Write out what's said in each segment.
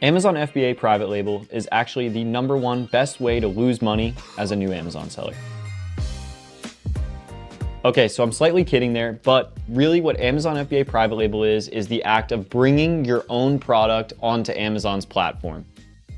Amazon FBA private label is actually the #1 best way to lose money as a new Amazon seller. Okay, so I'm slightly kidding there, but really what Amazon FBA private label is the act of bringing your own product onto Amazon's platform.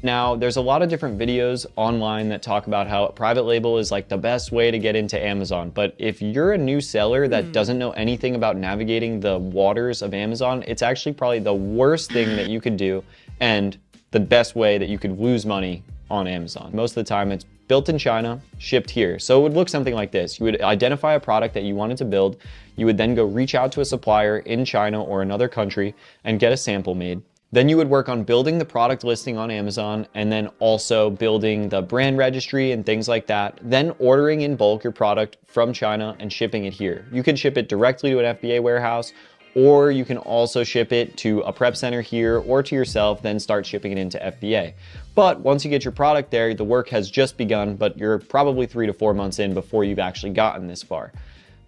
Now, there's a lot of different videos online that talk about how private label is like the best way to get into Amazon. But if you're a new seller that doesn't know anything about navigating the waters of Amazon, it's actually probably the worst thing that you could do and the best way that you could lose money on Amazon. Most of the time it's built in China, shipped here. So it would look something like this. You would identify a product that you wanted to build. You would then go reach out to a supplier in China or another country and get a sample made. Then you would work on building the product listing on Amazon and then also building the brand registry and things like that. Then ordering in bulk your product from China and shipping it here. You can ship it directly to an FBA warehouse, or you can also ship it to a prep center here or to yourself, then start shipping it into FBA. But once you get your product there, the work has just begun, but you're probably 3 to 4 months in before you've actually gotten this far.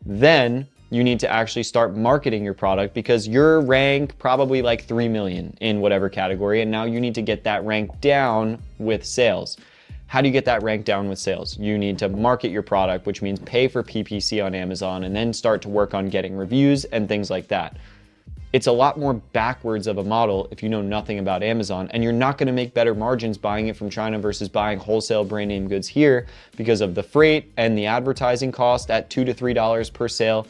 Then you need to actually start marketing your product because your rank probably like 3 million in whatever category, and now you need to get that rank down with sales. How do you get that rank down with sales? You need to market your product, which means pay for PPC on Amazon and then start to work on getting reviews and things like that. It's a lot more backwards of a model if you know nothing about Amazon, and you're not gonna make better margins buying it from China versus buying wholesale brand name goods here because of the freight and the advertising cost at $2 to $3 per sale.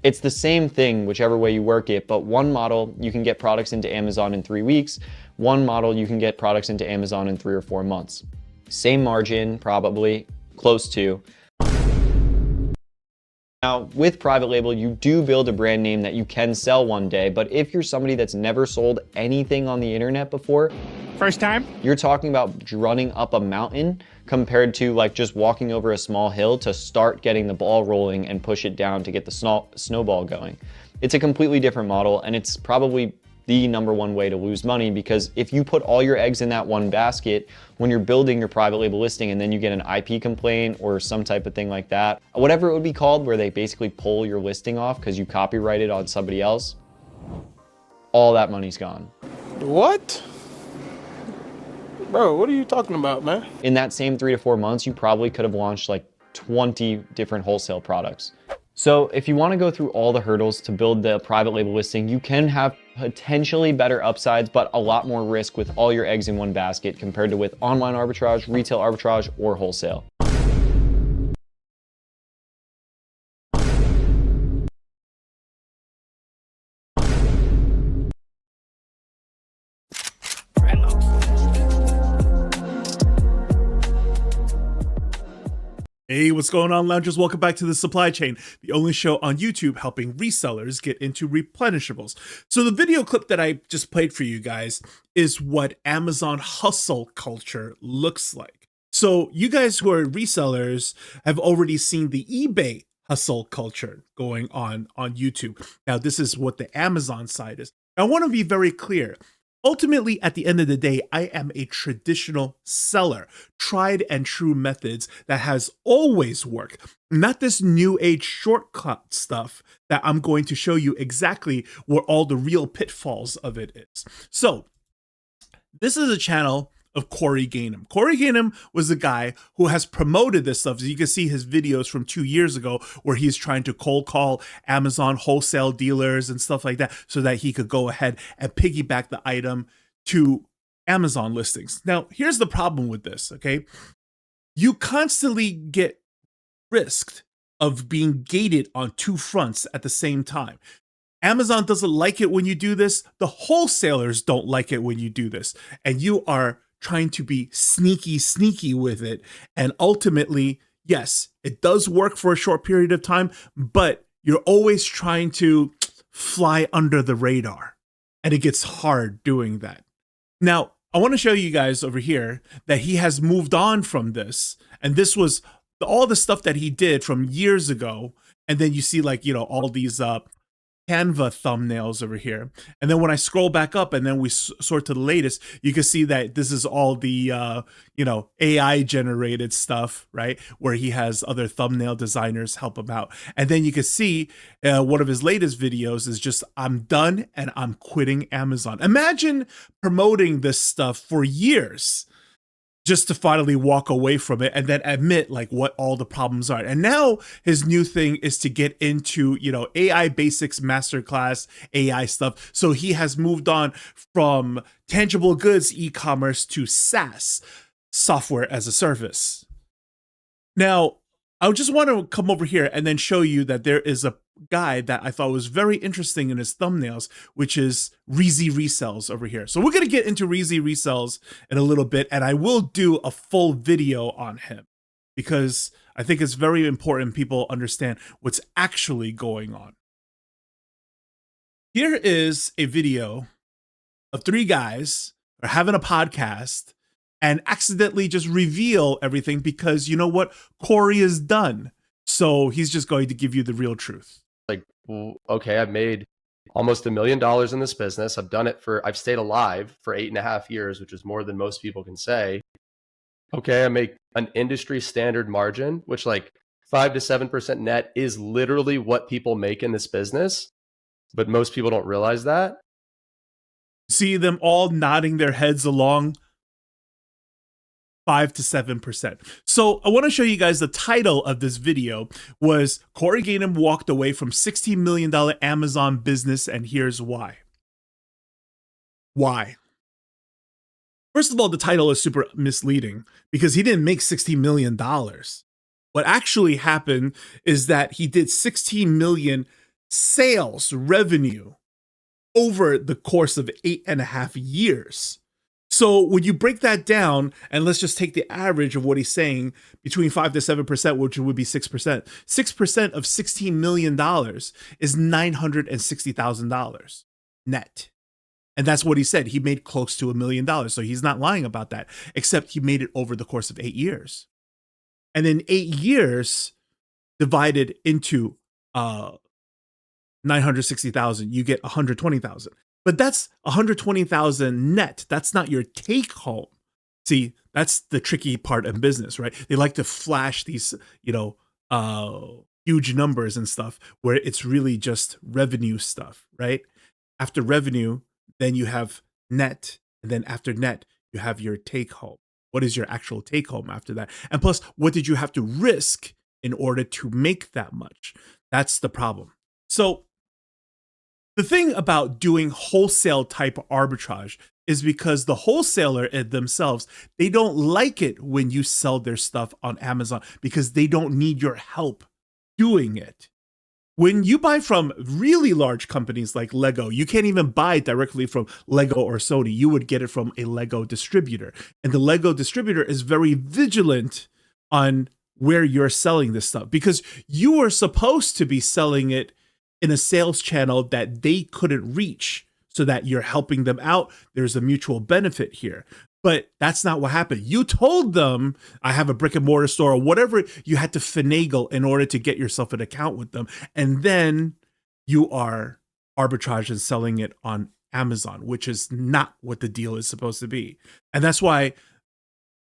It's the same thing whichever way you work it, but one model you can get products into Amazon in 3 weeks, one model you can get products into Amazon in 3 or 4 months. Same margin, probably, close to. Now, with private label, you do build a brand name that you can sell one day, but if you're somebody that's never sold anything on the internet before, first time, you're talking about running up a mountain compared to like just walking over a small hill to start getting the ball rolling and push it down to get the snowball going. It's a completely different model, and it's probably the #1 way to lose money, because if you put all your eggs in that one basket when you're building your private label listing and then you get an IP complaint or some type of thing like that, whatever it would be called, where they basically pull your listing off because you copyrighted on somebody else, all that money's gone. what? Bro, what are you talking about, man? In that same 3 to 4 months, you probably could have launched like 20 different wholesale products. So if you want to go through all the hurdles to build the private label listing, you can have potentially better upsides, but a lot more risk with all your eggs in one basket compared to with online arbitrage, retail arbitrage, or wholesale. Hey, what's going on, loungers? Welcome back to The Supply Chain, the only show on YouTube helping resellers get into replenishables. So the video clip that I just played for you guys is what Amazon hustle culture looks like. So you guys who are resellers have already seen the eBay hustle culture going on YouTube. Now, this is what the Amazon side is. I want to be very clear. Ultimately, at the end of the day, I am a traditional seller, tried and true methods that has always worked, not this new age shortcut stuff that I'm going to show you exactly where all the real pitfalls of it is. So this is a channel of Corey Gainham. Corey Gainham was the guy who has promoted this stuff. So you can see his videos from 2 years ago where he's trying to cold call Amazon wholesale dealers and stuff like that so that he could go ahead and piggyback the item to Amazon listings. Now, here's the problem with this, okay? You constantly get risked of being gated on 2 fronts at the same time. Amazon doesn't like it when you do this. The wholesalers don't like it when you do this. And you are trying to be sneaky with it. And ultimately, yes, it does work for a short period of time, but you're always trying to fly under the radar. And it gets hard doing that. Now, I want to show you guys over here that he has moved on from this. And this was all the stuff that he did from years ago. And then you see like, you know, all these Canva thumbnails over here. And then when I scroll back up and then we sort to the latest, you can see that this is all the, AI generated stuff, right? Where he has other thumbnail designers help him out. And then you can see one of his latest videos is just, I'm done and I'm quitting Amazon. Imagine promoting this stuff for years just to finally walk away from it and then admit like what all the problems are. And now his new thing is to get into, AI basics masterclass, AI stuff. So he has moved on from tangible goods e-commerce to SaaS, software as a service. Now, I just want to come over here and then show you that there is a guy that I thought was very interesting in his thumbnails, which is Reezy Resells over here. So we're going to get into Reezy Resells in a little bit, and I will do a full video on him because I think it's very important people understand what's actually going on. Here is a video of three guys who are having a podcast and accidentally just reveal everything because you know what? Corey is done. So he's just going to give you the real truth. Like, okay, I've made almost $1 million in this business. I've stayed alive for 8.5 years, which is more than most people can say. Okay, I make an industry standard margin, which like 5 to 7% net is literally what people make in this business. But most people don't realize that. See them all nodding their heads along. 5 to 7%. So I want to show you guys the title of this video was Corey Gaynham walked away from $16 million Amazon business, and here's why. Why? First of all, the title is super misleading because he didn't make $16 million. What actually happened is that he did 16 million sales revenue over the course of 8.5 years. So when you break that down, and let's just take the average of what he's saying, between 5 to 7%, which would be 6%. 6% of $16 million is $960,000 net. And that's what he said. He made close to $1 million. So he's not lying about that, except he made it over the course of 8 years. And in 8 years divided into 960,000, you get 120,000. But that's 120,000 net. That's not your take home. See, that's the tricky part of business, right? They like to flash these, huge numbers and stuff where it's really just revenue stuff, right? After revenue, then you have net. And then after net, you have your take home. What is your actual take home after that? And plus, what did you have to risk in order to make that much? That's the problem. So the thing about doing wholesale type arbitrage is because the wholesaler themselves, they don't like it when you sell their stuff on Amazon because they don't need your help doing it. When you buy from really large companies like Lego, you can't even buy directly from Lego or Sony. You would get it from a Lego distributor. And the Lego distributor is very vigilant on where you're selling this stuff because you are supposed to be selling it in a sales channel that they couldn't reach so that you're helping them out. There's a mutual benefit here. But that's not what happened. You told them, I have a brick and mortar store or whatever you had to finagle in order to get yourself an account with them. And then you are arbitrage and selling it on Amazon, which is not what the deal is supposed to be. And that's why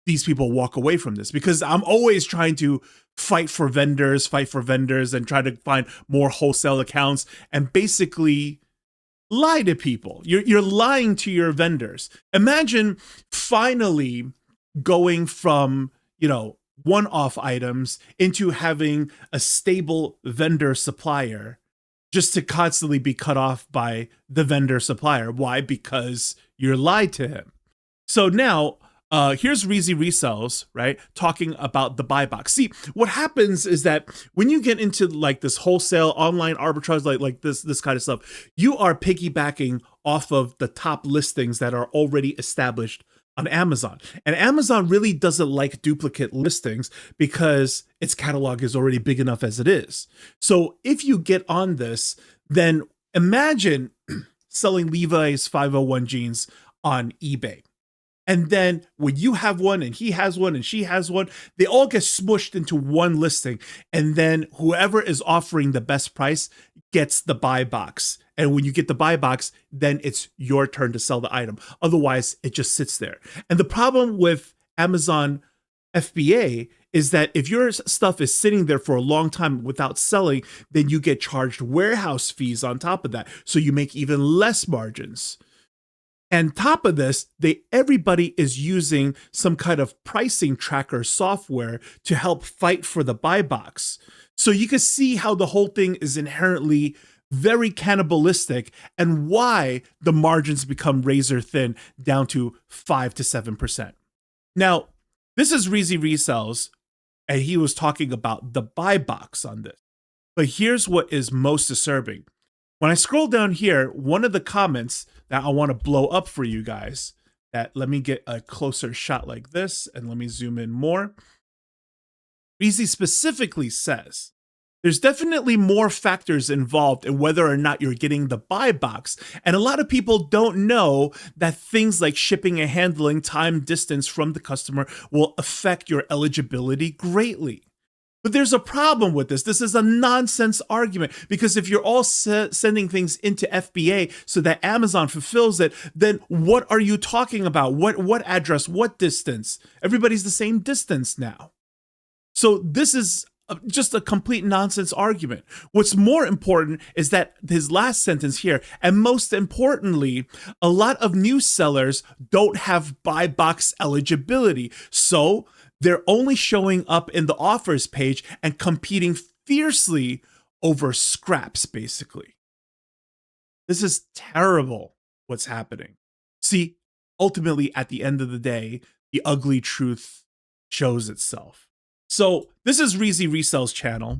these people walk away from this, because I'm always trying to fight for vendors and try to find more wholesale accounts and basically lie to people. You're lying to your vendors. Imagine finally going from, one-off items into having a stable vendor supplier just to constantly be cut off by the vendor supplier. Why? Because you're lied to him. So now, here's Reezy Resells, right? Talking about the buy box. See, what happens is that when you get into like this wholesale online arbitrage, like this kind of stuff, you are piggybacking off of the top listings that are already established on Amazon. And Amazon really doesn't like duplicate listings because its catalog is already big enough as it is. So if you get on this, then imagine selling Levi's 501 jeans on eBay. And then when you have one and he has one and she has one, they all get smushed into one listing. And then whoever is offering the best price gets the buy box. And when you get the buy box, then it's your turn to sell the item. Otherwise, it just sits there. And the problem with Amazon FBA is that if your stuff is sitting there for a long time without selling, then you get charged warehouse fees on top of that. So you make even less margins. And top of this, everybody is using some kind of pricing tracker software to help fight for the buy box. So you can see how the whole thing is inherently very cannibalistic and why the margins become razor thin down to 5 to 7%. Now, this is Reezy Resells, and he was talking about the buy box on this. But here's what is most disturbing. When I scroll down here, one of the comments that I want to blow up for you guys, let me get a closer shot like this, and let me zoom in more. Reezy specifically says, there's definitely more factors involved in whether or not you're getting the buy box. And a lot of people don't know that things like shipping and handling, time, distance from the customer will affect your eligibility greatly. But there's a problem with this. This is a nonsense argument, because if you're all sending things into FBA so that Amazon fulfills it, then what are you talking about? What address, what distance? Everybody's the same distance now. So this is just a complete nonsense argument. What's more important is that his last sentence here, and most importantly, a lot of new sellers don't have buy box eligibility. So they're only showing up in the offers page and competing fiercely over scraps, basically. This is terrible what's happening. See, ultimately, at the end of the day, the ugly truth shows itself. So this is Reezy Resells channel,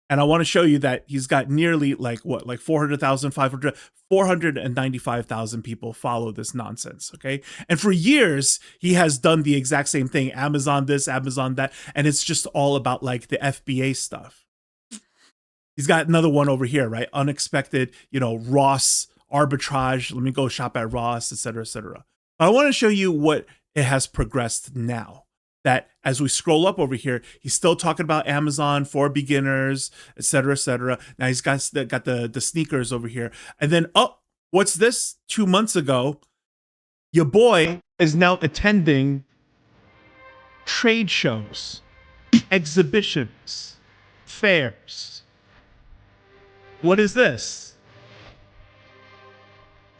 and I want to show you that he's got nearly 495,000 people follow this nonsense, okay? And for years, he has done the exact same thing, Amazon this, Amazon that, and it's just all about like the FBA stuff. He's got another one over here, right? Unexpected, Ross arbitrage. Let me go shop at Ross, etc., etc. I want to show you what it has progressed now. That as we scroll up over here, he's still talking about Amazon for beginners, etc., etc. Now he's got the sneakers over here. And then, what's this? 2 months ago, your boy is now attending trade shows, exhibitions, fairs. What is this?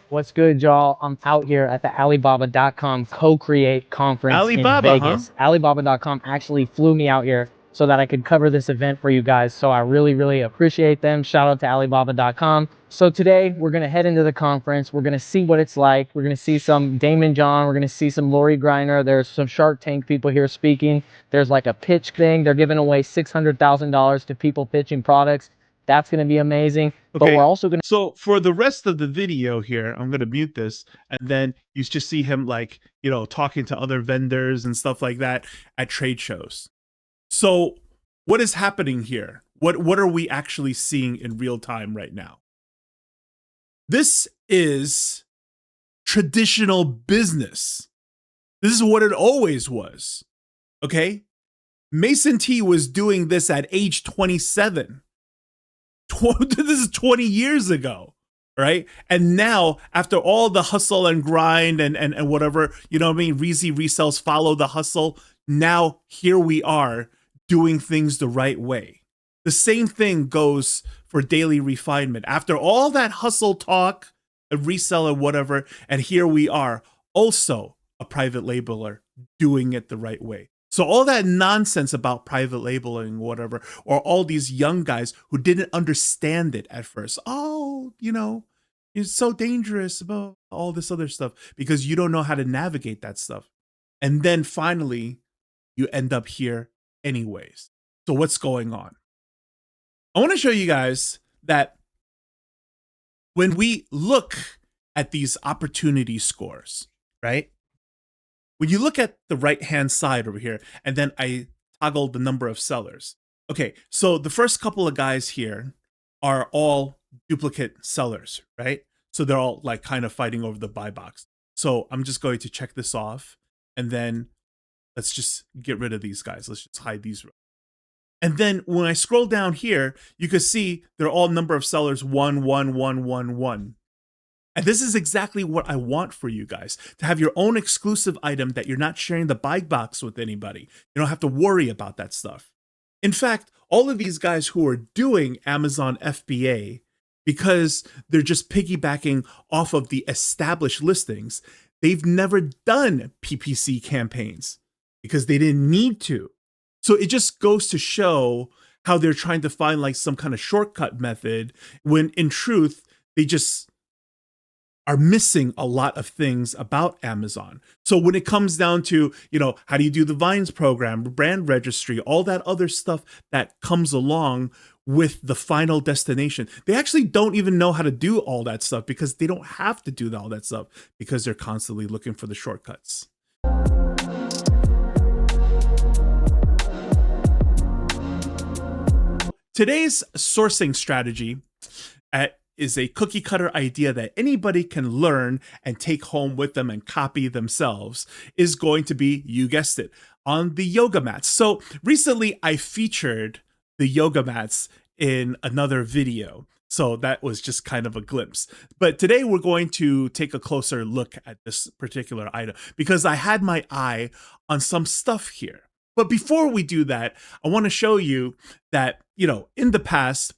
What's good, y'all? I'm out here at the Alibaba.com co-create conference in Vegas. Huh? Alibaba.com actually flew me out here so that I could cover this event for you guys. So I really, really appreciate them. Shout out to Alibaba.com. So today we're going to head into the conference. We're going to see what it's like. We're going to see some Damon John. We're going to see some Lori Greiner. There's some Shark Tank people here speaking. There's like a pitch thing. They're giving away $600,000 to people pitching products. That's going to be amazing. Okay. But we're also going to... So for the rest of the video here, I'm going to mute this. And then you just see him talking to other vendors and stuff like that at trade shows. So what is happening here? What are we actually seeing in real time right now? This is traditional business. This is what it always was. Okay? Mason T was doing this at age 27. This is 20 years ago, right? And now, after all the hustle and grind and whatever, Reezy Resells follow the hustle. Now, here we are doing things the right way. The same thing goes for Daily Refinement. After all that hustle talk, a reseller, whatever, and here we are, also a private labeler doing it the right way. So all that nonsense about private labeling, whatever, or all these young guys who didn't understand it at first. It's so dangerous about all this other stuff because you don't know how to navigate that stuff. And then finally, you end up here anyways. So what's going on? I want to show you guys that when we look at these opportunity scores, right? When you look at the right-hand side over here, and then I toggle the number of sellers. Okay, so the first couple of guys here are all duplicate sellers, right? So they're all kind of fighting over the buy box. So I'm just going to check this off. And then let's just get rid of these guys. Let's just hide these. And then when I scroll down here, you can see they're all number of sellers 1, 1, 1, 1, 1. And this is exactly what I want for you guys, to have your own exclusive item that you're not sharing the buy box with anybody. You don't have to worry about that stuff. In fact, all of these guys who are doing Amazon FBA, because they're just piggybacking off of the established listings, they've never done PPC campaigns because they didn't need to. So it just goes to show how they're trying to find like some kind of shortcut method when in truth, they just are missing a lot of things about Amazon. So when it comes down to, how do you do the Vines program, brand registry, all that other stuff that comes along with the final destination, they actually don't even know how to do all that stuff because they don't have to do all that stuff because they're constantly looking for the shortcuts. Today's sourcing strategy is a cookie cutter idea that anybody can learn and take home with them and copy themselves, is going to be, you guessed it, on the yoga mats. So recently I featured the yoga mats in another video. So that was just kind of a glimpse. But today we're going to take a closer look at this particular item because I had my eye on some stuff here. But before we do that, I want to show you that, in the past,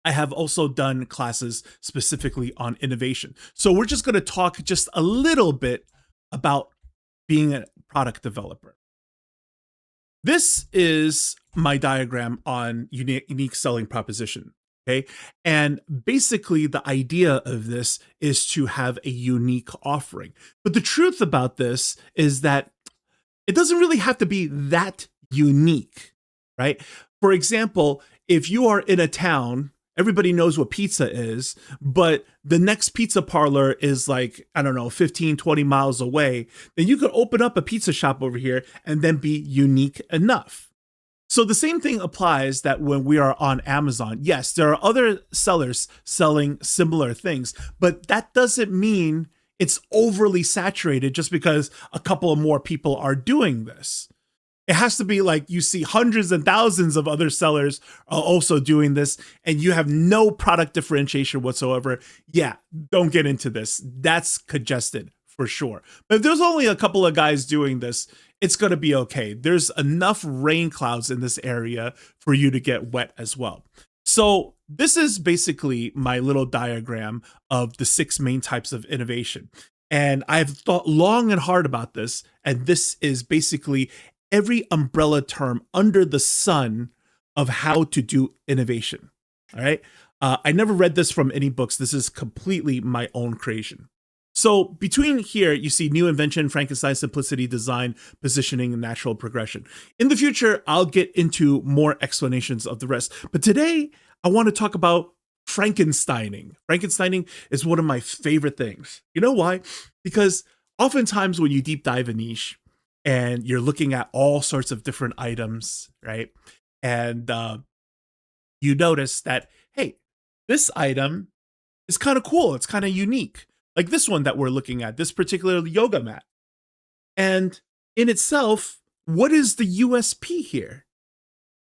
I have also done classes specifically on innovation. So we're just going to talk just a little bit about being a product developer. This is my diagram on unique selling proposition. Okay. And basically the idea of this is to have a unique offering. But the truth about this is that it doesn't really have to be that unique, right? For example, if you are in a town, everybody knows what pizza is, but the next pizza parlor is like, 15, 20 miles away, then you could open up a pizza shop over here and then be unique enough. So the same thing applies that when we are on Amazon. Yes, there are other sellers selling similar things, but that doesn't mean it's overly saturated just because a couple of more people are doing this. It has to be like you see hundreds and thousands of other sellers are also doing this and you have no product differentiation whatsoever. Yeah, don't get into this. That's congested for sure. But if there's only a couple of guys doing this, it's going to be okay. There's enough rain clouds in this area for you to get wet as well. So this is basically my little diagram of the 6 main types of innovation. And I've thought long and hard about this. And this is basically every umbrella term under the sun of how to do innovation. All right. I never read this from any books. This is completely my own creation. So between here, you see new invention, Frankenstein, simplicity, design, positioning, and natural progression. In the future, I'll get into more explanations of the rest. But today, I want to talk about Frankensteining. Frankensteining is one of my favorite things. You know why? Because oftentimes when you deep dive a niche and you're looking at all sorts of different items, right? And you notice that, hey, this item is kind of cool. It's kind of unique. Like this one that we're looking at, this particular yoga mat. And in itself, what is the USP here?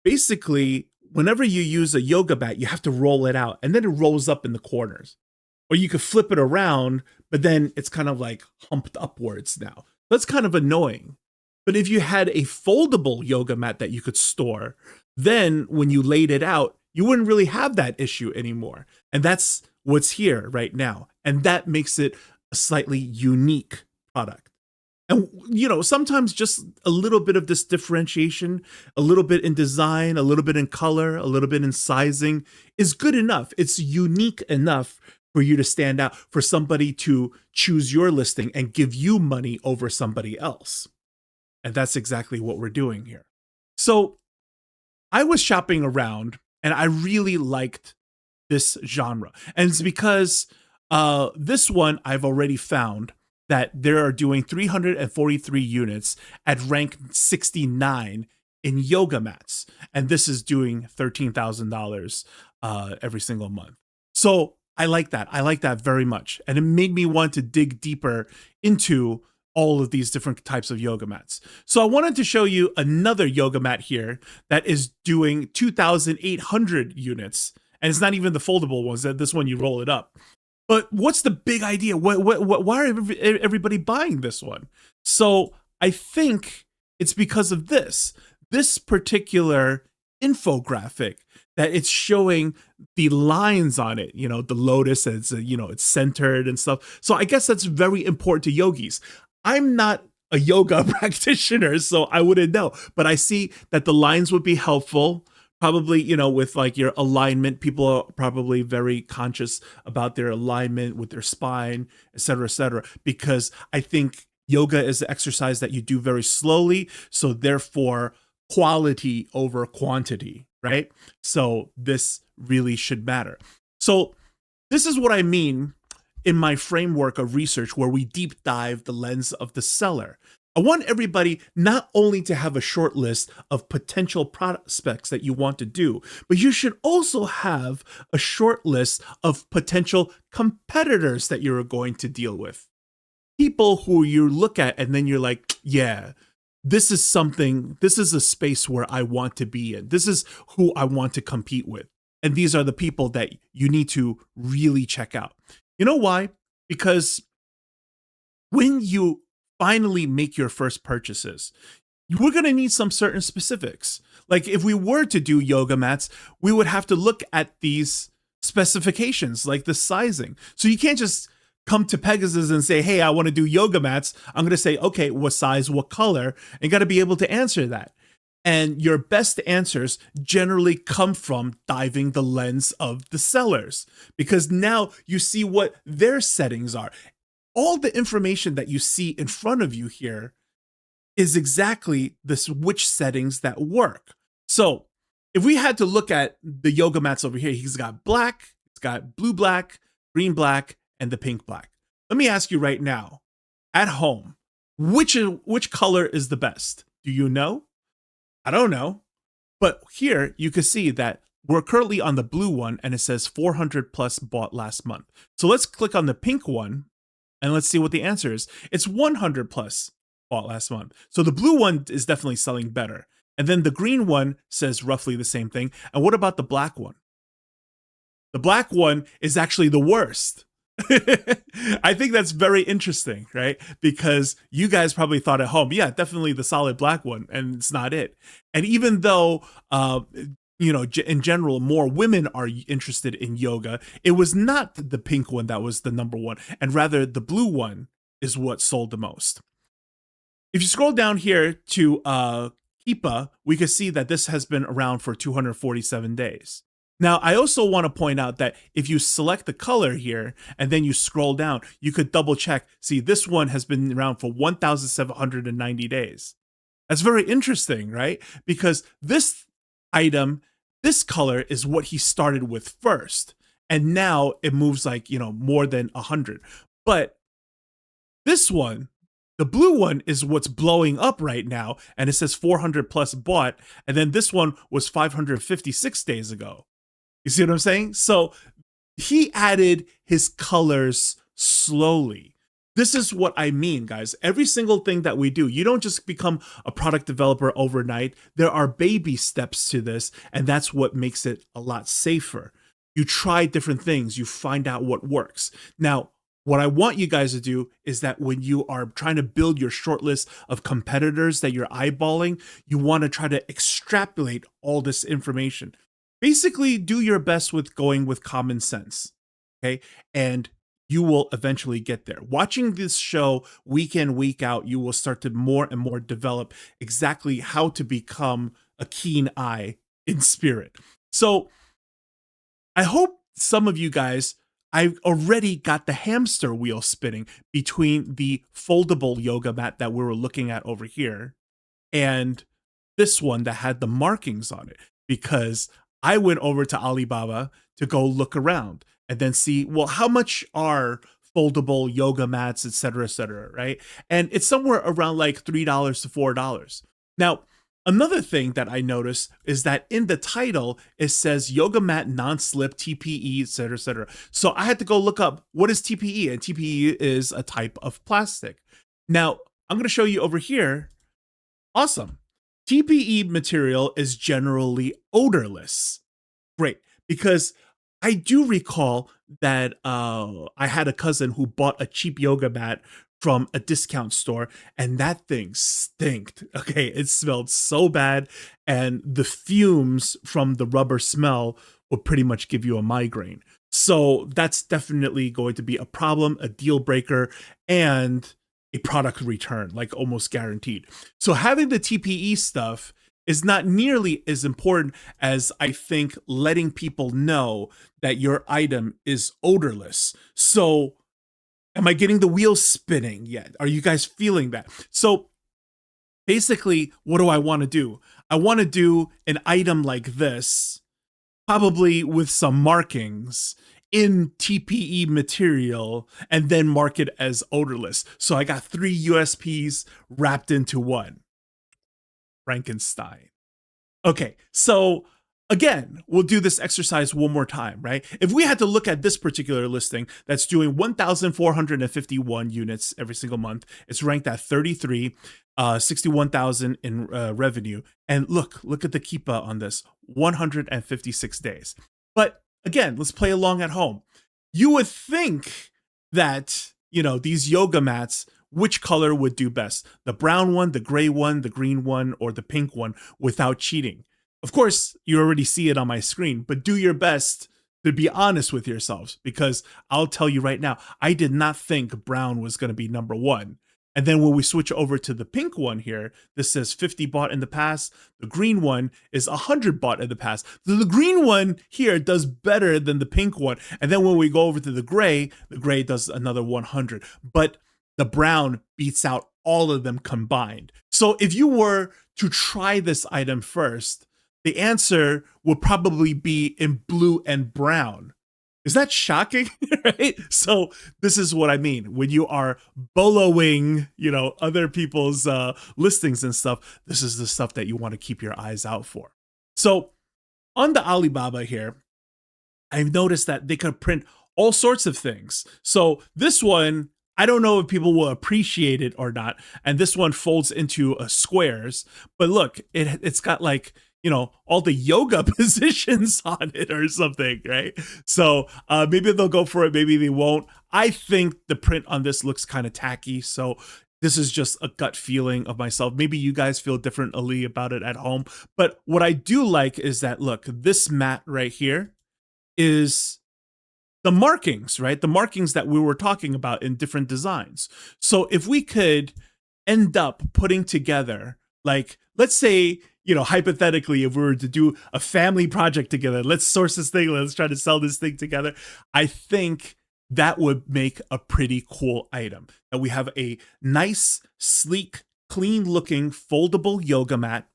Basically, whenever you use a yoga mat, you have to roll it out and then it rolls up in the corners. Or you could flip it around, but then it's kind of like humped upwards now. That's kind of annoying. But if you had a foldable yoga mat that you could store, then when you laid it out, you wouldn't really have that issue anymore. And that's what's here right now. And that makes it a slightly unique product. And, sometimes just a little bit of this differentiation, a little bit in design, a little bit in color, a little bit in sizing is good enough. It's unique enough for you to stand out, for somebody to choose your listing and give you money over somebody else. And that's exactly what we're doing here. So I was shopping around and I really liked this genre. And it's because this one I've already found that they are doing 343 units at rank 69 in yoga mats. And this is doing $13,000 every single month. So I like that. I like that very much. And it made me want to dig deeper into all of these different types of yoga mats. So I wanted to show you another yoga mat here that is doing 2,800 units. And it's not even the foldable ones. This one, you roll it up. But what's the big idea? Why are everybody buying this one? So I think it's because of this particular infographic that it's showing the lines on it, you know, the lotus, and it's, you know, it's centered and stuff. So I guess that's very important to yogis. I'm not a yoga practitioner, so I wouldn't know, but I see that the lines would be helpful. Probably, you know, with like your alignment, people are probably very conscious about their alignment with their spine, et cetera, because I think yoga is the exercise that you do very slowly. So therefore, quality over quantity, right? So this really should matter. So this is what I mean in my framework of research, where we deep dive the lens of the seller. I want everybody not only to have a short list of potential prospects that you want to do, but you should also have a short list of potential competitors that you're going to deal with. People who you look at and then you're like, yeah, this is a space where I want to be in. This is who I want to compete with. And these are the people that you need to really check out. You know why? Because when you finally make your first purchases, we're going to need some certain specifics. Like if we were to do yoga mats, we would have to look at these specifications, like the sizing. So you can't just come to Pegasus and say, hey, I want to do yoga mats. I'm going to say, okay, what size, what color? And you got to be able to answer that. And your best answers generally come from diving the lens of the sellers, because now you see what their settings are. All the information that you see in front of you here is exactly which settings that work. So if we had to look at the yoga mats over here, he's got black, it's got blue black, green black, and the pink black. Let me ask you right now, at home, which color is the best? Do you know? I don't know. But here you can see that we're currently on the blue one and it says 400 plus bought last month. So let's click on the pink one and let's see what the answer is. It's 100 plus bought last month. So the blue one is definitely selling better. And then the green one says roughly the same thing. And what about the black one? The black one is actually the worst. I think that's very interesting, right? Because you guys probably thought at home, yeah, definitely the solid black one, and it's not it. And even though, you know, in general, more women are interested in yoga, it was not the pink one that was the number one, and rather the blue one is what sold the most. If you scroll down here to Keepa, we can see that this has been around for 247 days. Now, I also want to point out that if you select the color here and then you scroll down, you could double check. See, this one has been around for 1,790 days. That's very interesting, right? Because this item, this color is what he started with first. And now it moves like, you know, more than 100. But this one, the blue one, is what's blowing up right now. And it says 400 plus bought. And then this one was 556 days ago. You see what I'm saying? So he added his colors slowly. This is what I mean, guys. Every single thing that we do, you don't just become a product developer overnight. There are baby steps to this, and that's what makes it a lot safer. You try different things. You find out what works. Now, what I want you guys to do is that when you are trying to build your short list of competitors that you're eyeballing, you want to try to extrapolate all this information. Basically, do your best with going with common sense, okay? And you will eventually get there. Watching this show week in, week out, you will start to more and more develop exactly how to become a keen eye in spirit. So I hope some of you guys, I've already got the hamster wheel spinning between the foldable yoga mat that we were looking at over here and this one that had the markings on it, because I went over to Alibaba to go look around and then see, well, how much are foldable yoga mats, et cetera, right? And it's somewhere around like $3 to $4. Now, another thing that I noticed is that in the title, it says yoga mat non-slip TPE, et cetera. So I had to go look up what is TPE, and TPE is a type of plastic. Now, I'm going to show you over here. Awesome. TPE material is generally odorless. Great, because I do recall that I had a cousin who bought a cheap yoga mat from a discount store, and that thing stinked. Okay, it smelled so bad, and the fumes from the rubber smell would pretty much give you a migraine. So that's definitely going to be a problem, a deal breaker, and a product return, like almost guaranteed. So having the TPE stuff is not nearly as important as I think letting people know that your item is odorless. So am I getting the wheels spinning yet? Are you guys feeling that? So basically, what do I want to do? I want to do an item like this, probably with some markings in TPE material, and then mark it as odorless. So I got 3 USPs wrapped into one. Frankenstein. Okay, so again, we'll do this exercise one more time, right? If we had to look at this particular listing that's doing 1,451 units every single month, it's ranked at 33, 61,000 in revenue. And look at the Keepa on this, 156 days. But again, let's play along at home. You would think that, you know, these yoga mats, which color would do best? The brown one, the gray one, the green one, or the pink one without cheating? Of course, you already see it on my screen, but do your best to be honest with yourselves, because I'll tell you right now, I did not think brown was going to be number one. And then when we switch over to the pink one here, this says 50 bought in the past. The green one is 100 bought in the past. So the green one here does better than the pink one. And then when we go over to the gray does another 100. But the brown beats out all of them combined. So if you were to try this item first, the answer would probably be in blue and brown. Is that shocking? Right? So this is what I mean. When you are boloing, you know, other people's listings and stuff, this is the stuff that you want to keep your eyes out for. So on the Alibaba here, I've noticed that they can print all sorts of things. So this one, I don't know if people will appreciate it or not. And this one folds into squares. But look, it's got like, you know, all the yoga positions on it or something, right? So maybe they'll go for it, maybe they won't. I think the print on this looks kind of tacky. So this is just a gut feeling of myself. Maybe you guys feel differently about it at home. But what I do like is that, look, this mat right here is the markings, right? The markings that we were talking about in different designs. So if we could end up putting together, like, let's say, you know, hypothetically, if we were to do a family project together, let's source this thing, let's try to sell this thing together, I think that would make a pretty cool item. That we have a nice, sleek, clean looking foldable yoga mat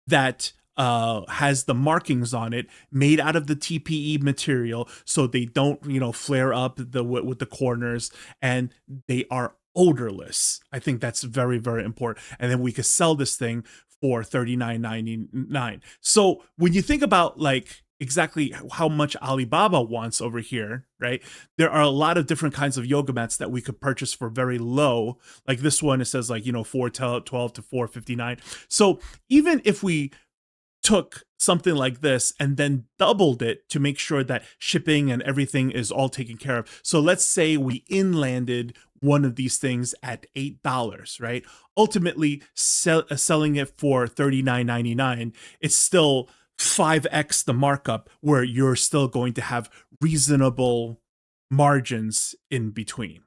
that has the markings on it, made out of the TPE material, so they don't, you know, flare up with the corners, and they are odorless. I think that's very, very important. And then we could sell this thing for $39.99. So when you think about like exactly how much Alibaba wants over here, right? There are a lot of different kinds of yoga mats that we could purchase for very low. Like this one, it says like, you know, 412 to 459. So even if we took something like this and then doubled it to make sure that shipping and everything is all taken care of. So let's say we inlanded one of these things at $8, right? Ultimately, selling it for $39.99, it's still 5x the markup, where you're still going to have reasonable margins in between.